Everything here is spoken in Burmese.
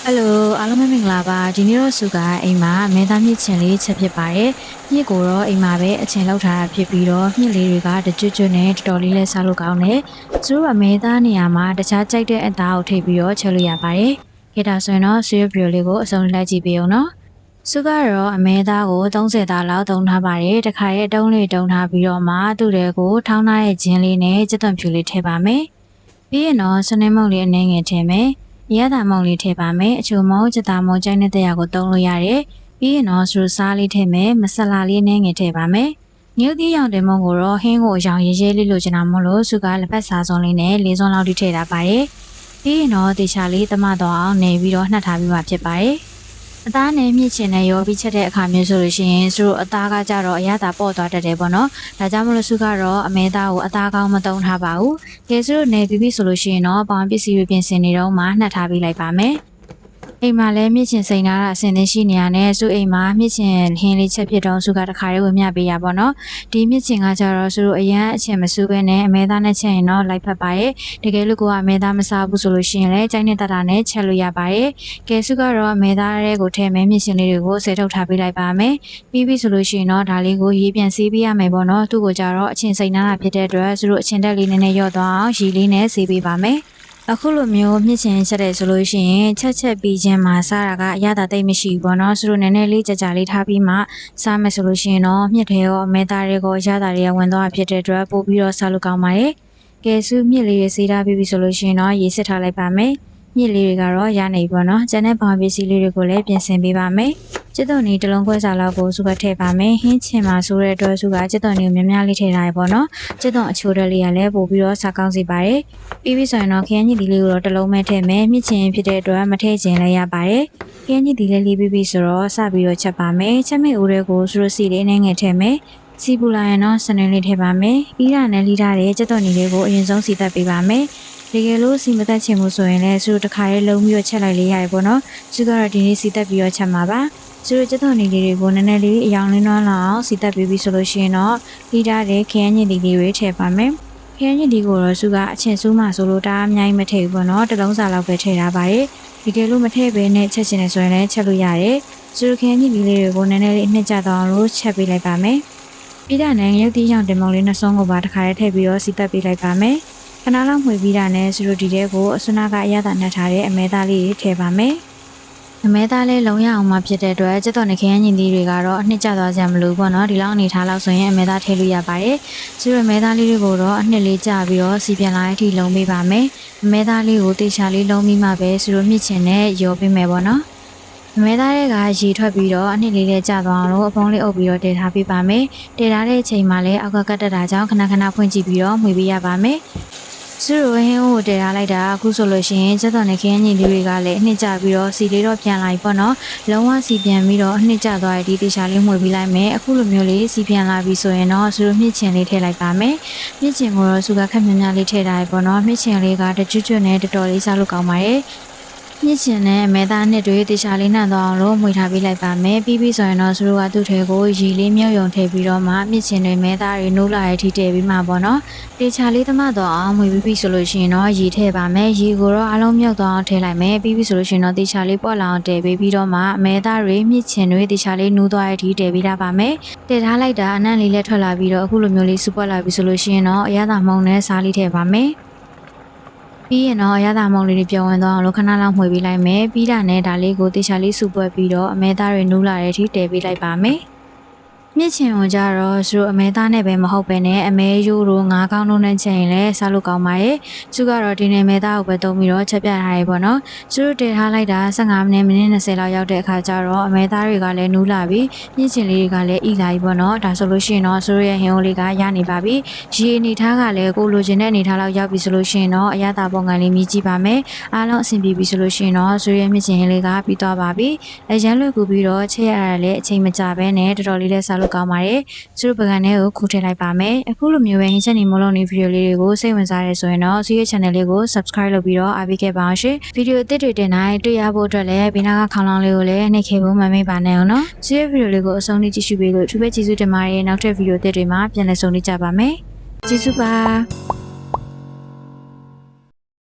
ဟယ်လိုအားလုံးပဲမင်္ဂလာပါဒီနေ့တော့စုကအိမ်မှာအမဲသားမြင့်ချင်လေးချက်ဖြစ်ပါတယ်မြင့်ကိုတော့အိမ်မှာပဲအချင်လောက်ထားတာဖြစ်ပြီးတော့မြင့်လေးတွေကတကြွကြွနဲ့တော်တော်လေးလဲစားလို့ကောင်းတယ်သူတို့အမဲသားနေရာမှာတခြားကြိုက်တဲ့အသားကိုထည့်ပြီးတော့ချက်လို့ရပါတယ်ခေတ္တဆိုရင်တော့ဆွေးဗီဒီယိုလေးကိုအဆုံးလိုက်ကြည့်ပေးအောင်နော်စုကတော့အမဲသားကို30သားလောက်တုံးထားပါတယ်တခါရဲ့တုံးလေးတုံးထားပြီးတော့မှသူ့တွေကိုထောင်းထားတဲ့ဂျင်းလေးနဲ့ကြက်သွန်ဖြူလေးထည့်ပါမယ်ပြီးရင်တော့ဆွနေမုန့်လေးအနည်းငယ်ထည့်မယ်ရတာမုံလေးထည့်ပါမယ်အချိုမုံချက်သားမုံကျိုင်းတဲ့တရားကိုတုံးလို့ရတယ်ပြီးရင်တော့ဆူစားလေးထည့်မယ်မဆလာလေးနဲ့ငယ်ထည့်ပါမယ်ညှို့သီးရောင်တင်မုံကိုတော့ဟင်းကိုအရောင်ရဲရဲလေးလိုချင်တာမို့လို့ဆူကလက်ဖက်စားစုံလေးနဲ့လေးစုံလောက်ထိထည့်ထားပါတယ်ပြီးရင်တော့တေချာလေးသမတော့အောင်နေပြီးတော့နှက်ထားပြီးမှဖြစ်ပါတယ်အသားနဲ့မြင့်ချင်တဲ့ရောပြီးချက်တဲ့အခါမျိုးဆိုလို့ရှိရင်သူတို့အသားကကြတော့အရသာပေါ့သွားတတ်တယ်ပေါ့နော်ဒါကြောင့်မလို့စုကတော့အမဲသားကိုအသားကောင်းမတုံးထားပါဘူးကဲစုတို့နေပြီးဆိုလို့ရှိရင်တော့ပေါင်ပစ္စည်းတွေပြင်ဆင်နေတော့မှနှက်ထားပြီးလိုက်ပါမယ်အိမ်မှာလည်းမြင့်ချင်စိန်ထားတာအဆင်သင့်ရှိနေရတဲ့စုအိမ်မှာမြင့်ချင်ဟင်းလေးချက်ဖြစ်တော့စုကတခါလေးဝင်မြပေးရပါတော့ဒီမြင့်ချင်ကကြတော့စုတို့အရန်အချင်မစူးပဲနဲ့အမဲသားနဲ့ချက်ရင်တော့လိုက်ဖက်ပါရဲ့တကယ်လို့ကိုကအမဲသားမစားဘူးဆိုလို့ရှိရင်လည်းကြိုက်တဲ့တတာနဲ့ချက်လို့ရပါရဲ့ကဲစုကတော့အမဲသားရဲကိုထဲမဲမြင့်ချင်လေးတွေကိုဆဲထုတ်ထားပေးလိုက်ပါမယ်ပြီးပြီဆိုလို့ရှိရင်တော့ဒါလေးကိုရေးပြန်ဆေးပေးရမယ်ပေါ့နော်သူ့ကိုကြတော့အချင်စိန်ထားတာဖြစ်တဲ့အတွက်စုတို့အချင်တက်လေးနည်းနည်းရော့သွားအောင်ရီလေးနဲ့ဆေးပေးပါမယ်အခုလိုမျိုးမြင့်ချင်ချက်တဲ့ဆိုလို့ရှိရင်ချက်ပြီးချင်းမှာစားတာကအရသာတိတ်မရှိဘူးပေါ့နော်သူတို့နည်းနည်းလေးကြာလေးထားပြီးမှစားမယ်ဆိုလို့ရှိရင်တော့မြင့်တယ်ရောအမဲသားတွေကိုအရသာတွေကဝင်သွားဖြစ်တဲ့အတွက်ပို့ပြီးတော့စားလို့ကောင်းပါတယ်ကဲစုမြင့်လေးတွေစေးထားပြီးပြီဆိုလို့ရှိရင်တော့ရေစစ်ထားလိုက်ပါမယ်မြင့်လေးတွေကတော့ရနေပြီပေါ့နော်ကျန်တဲ့ဘာပစ္စည်းလေးတွေကိုလည်းပြင်ဆင်ပေးပါမယ်ကျက်သွန်နီတစ်လုံးခွဲစာလောက်ကိုစုကထည့်ပါမယ်ဟင်းချင်မှာဆိုတဲ့အတွက်စုကကျက်သွန်နီကိုများများလေးထည့်ထားရပေါ့နော်ကျက်သွန်အချိုးတက်လေးကလည်းပို့ပြီးတော့စားကောင်းစေပါတယ်ပြီးပြီဆိုရင်တော့ခရမ်းညစ်ဒီလေးကိုတော့တစ်လုံးမဲ့ထည့်မယ်မြင့်ချင်ဖြစ်တဲ့အတွက်မထည့်ချင်လည်းရပါတယ်ခရမ်းညစ်ဒီလေးလေးပြီးပြီဆိုတော့စပြီးတော့ချက်ပါမယ်ချက်မဲ့ဦးတွေကိုစုတို့စီလေးနဲ့ငယ်ထည့်မယ်စီပူလာရင်တော့စနေလေးထည့်ပါမယ်ပြီးတာနဲ့လိထားတဲ့ကျက်သွန်နီလေးကိုအရင်ဆုံးစီသက်ပေးပါမယ်တကယ်လို့စီမသက်ချင်မှုဆိုရင်လည်းစုတို့တစ်ခါလေးလုံးပြီးတော့ချက်လိုက်လေးရတယ်ပေါ့နော်စုကတော့ဒီနေ့စီသက်ပြီးတော့ချက်မှာပါစုတို့ကျက်သွန်နီလေးတွေကိုနည်းနည်းလေးအယောင်လေးနှောင်းလောက်စီသက်ပြီးပြီဆိုလို့ရှိရင်တော့လိထားတဲ့ခရမ်းညစ်ဒီလေးတွေထည့်ပါမယ်ခရမ်းညစ်ဒီကိုတော့စုကအချင်းစူးမှဆိုလို့ဒါအများကြီးမထည့်ဘူးပေါ့နော်တစ်လုံးစာလောက်ပဲထည့်ထားပါတယ်တကယ်လို့မထည့်ဘဲနဲ့ချက်ချင်တယ်ဆိုရင်လည်းချက်လို့ရတယ်စုတို့ခရမ်းညစ်ဒီလေးတွေကိုနည်းနည်းလေးအနှစ်ကျသွားအောင်လို့ချက်ပေးလိုက်ပါမယ်ပြီးတာနဲ့ရုပ်သီးရောင်တင်မုံလေးနှစ်စုံကိုပါတစ်ခါလေးထည့်ပြီးတော့စီသက်ပေးလိုက်ပါမယ်ခဏလောက်မှွေပြီးတာနဲ့စူရိုဒီတဲကိုအစွမ်းနာကအရသာနှက်ထားတဲ့အမဲသားလေးတွေထည့်ပါမယ်။အမဲသားလေးလုံးရအောင်မှဖြစ်တဲ့အတွက်ကျက်သွန်နဲ့ခရမ်းညင်လေးတွေကတော့အနှစ်ကျသွားကြမလို့ပေါ့နော်ဒီလောက်အနေထားလောက်ဆိုရင်အမဲသားထည့်လို့ရပါတယ်။စူရိုအမဲသားလေးတွေကိုတော့အနှစ်လေးကျပြီးတော့စီပြန်လာတဲ့အထိလုံးပေးပါမယ်။အမဲသားလေးကိုတေချာလေးလုံးပြီးမှပဲစူရိုမြင့်ချင်နဲ့ရောပေးမယ်ပေါ့နော်။အမဲသားတွေကရေထွက်ပြီးတော့အနှစ်လေးလေးကျသွားအောင်လို့အဖုံးလေးအုပ်ပြီးတော့တည်ထားပေးပါမယ်။တည်ထားတဲ့အချိန်မှာလည်းအောက်ကကတ်တက်တာကြောင့်ခဏခဏဖွင့်ကြည့်ပြီးတော့မှွေပေးရပါမယ်။စုရိုဟင်းကိုတည်ထားလိုက်တာအခုဆိုလို့ရှိရင်ကျက်သွန်နဲ့ခရမ်းညင်လေးတွေကလည်းအနှစ်ကျပြီးတော့စီလေးတော့ပြန်လိုက်ပေါ့နော်လုံးဝစီပြန်ပြီးတော့အနှစ်ကျသွားတဲ့ဒီတေချာလေးမှွေပြီးလိုက်မယ်အခုလိုမျိုးလေးစီပြန်လာပြီဆိုရင်တော့စုရိုမြင့်ချင်လေးထည့်လိုက်ပါမယ်မြင့်ချင်ကိုတော့စုကခက်များများလေးထည့်ထားရပေါ့နော်မြင့်ချင်လေးကတကြွကြွနဲ့တော်တော်လေးစားလို့ကောင်းပါတယ်မြင့်ချင်နဲ့မဲသားနှစ်တွေတေချာလေးနှံ့သွားအောင်လို့မှွေထားပေးလိုက်ပါမယ်ပြီးပြီဆိုရင်တော့စုတို့ကသူ့ထဲကိုရေလေးမြုပ်ယုံထည့်ပြီးတော့မှမြင့်ချင်တွေမဲသားတွေနိုးလာတဲ့ထိတည်ပြီးမှပေါ့နော်တေချာလေးသမတော့အောင်မှွေပြီးပြီဆိုလို့ရှိရင်တော့ရေထည့်ပါမယ်ရေကိုတော့အလုံးမြုပ်သွားအောင်ထည့်လိုက်မယ်ပြီးပြီဆိုလို့ရှိရင်တော့တေချာလေးပေါ့လာအောင်တည်ပြီးတော့မှမဲသားတွေမြင့်ချင်တွေတေချာလေးနိုးသွားတဲ့ထိတည်ပြီးတာပါမယ်တည်ထားလိုက်တာအနံ့လေးလည်းထွက်လာပြီးတော့အခုလိုမျိုးလေးစူပွက်လာပြီဆိုလို့ရှိရင်တော့အရသာမုံနဲ့စားလေးထည့်ပါမယ်ပြီးရင်တော့အရသာမုံလေးတွေပြောင်းဝင်သွားအောင်လို့ခဏလောက်မှွေပေးလိုက်မယ်ပြီးတာနဲ့ဒါလေးကိုတေချာလေးစုပွက်ပြီးတော့အမဲသားတွေနူးလာတဲ့အထိတည်ပေးလိုက်ပါမယ်မြင့်ချင်ဝင်ကြတော့သူတို့အမဲသားနဲ့ပဲမဟုတ်ပဲနဲ့အမဲရိုးတို့ငါးကောင်းတို့နဲ့ချက်ရင်လည်းစားလို့ကောင်းပါရဲ့သူကတော့ဒီနေမဲသားကိုပဲသုံးပြီးတော့ချက်ပြထားရပေါ့နော်သူတို့တည်ထားလိုက်တာ15မိနစ်20လောက်ရောက်တဲ့အခါကျတော့အမဲသားတွေကလည်းနူးလာပြီးမြင့်ချင်လေးတွေကလည်းဣလာပြီပေါ့နော်ဒါဆိုလို့ရှိရင်တော့သူတို့ရဲ့ဟင်းအိုးလေးကရနေပါပြီရေအနေထားကလည်းကိုလိုချင်တဲ့အနေထားလောက်ရောက်ပြီဆိုလို့ရှိရင်တော့အရသာပုံကန်လေးမြည်ကြည့်ပါမယ်အားလုံးအဆင်ပြေပြီဆိုလို့ရှိရင်တော့သူတို့ရဲ့မြင့်ချင်ဟင်းလေးကပြီးသွားပါပြီအရန်လွယ်ကူပြီးတော့ချက်ရတာလည်းအချိန်မကြာဘဲနဲ့တော်တော်လေးလည်းစားလို့ကောင်းပါတယ်သူတို့ပကံထဲကိုခုထည့်လိုက်ပါမယ်အခုလိုမျိုးပဲဟင်းချက်နေမလို့နေဗီဒီယိုလေးတွေကိုစိတ်ဝင်စားရဆိုရင်တော့ဆီရဲ့ channel လေးကို subscribe လုပ်ပြီးတော့အားပေးခဲ့ပါအောင်ရှင်ဗီဒီယိုအသစ်တွေတင်တိုင်းတွေ့ရဖို့အတွက်လည်းဘေးနားကခေါင်းလောင်းလေးကိုလည်းနှိပ်ခဲ့ဖို့မမေ့ပါနဲ့အောင်နော်ဆီရဲ့ဗီဒီယိုလေးကိုအဆုံးထိကြည့်ရှုပေးလို့အထူးပဲကျေးဇူးတင်ပါတယ်နောက်ထပ်ဗီဒီယိုအသစ်တွေမှာပြန်လည်ဆုံတွေ့ကြပါမယ်ကျေးဇူးပါ